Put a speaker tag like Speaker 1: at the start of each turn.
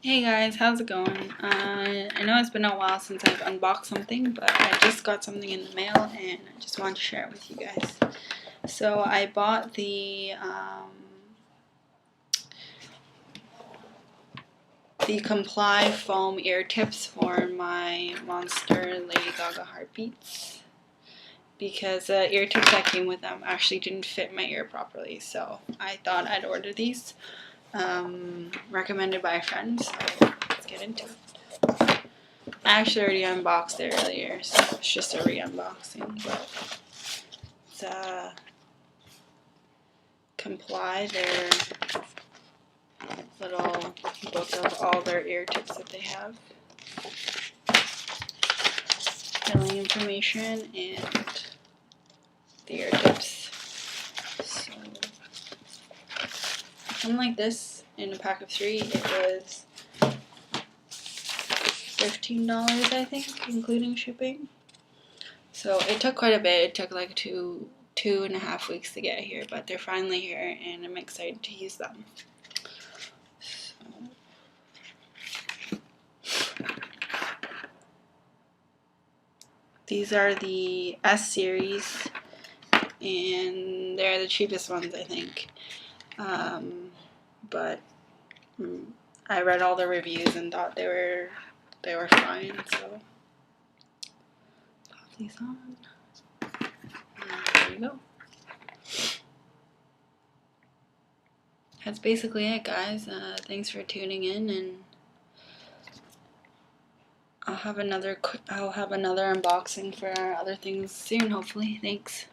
Speaker 1: Hey guys, how's it going? I know it's been a while since I've unboxed something, but I just got something in the mail and I just wanted to share it with you guys. So I bought the Comply foam ear tips for my Monster Lady Gaga heartbeats because the ear tips that came with them actually didn't fit my ear properly, so I thought I'd order these. Recommended by a friend, so let's get into it. I actually already unboxed it earlier, so it's just a re-unboxing, but it's Comply, their little book of all their ear tips that they have. Billing information and the ear tips. So, unlike this, in a pack of 3, it was $15, I think, including shipping. So it took quite a bit. It took like two and a half weeks to get here, but they're finally here and I'm excited to use them. These are the S-seris and they're the cheapest ones, I think. But I read all the reviews and thought they were fine, so pop these on. And there you go. That's basically it, guys. Thanks for tuning in, and I'll have another unboxing for other things soon, hopefully. Thanks.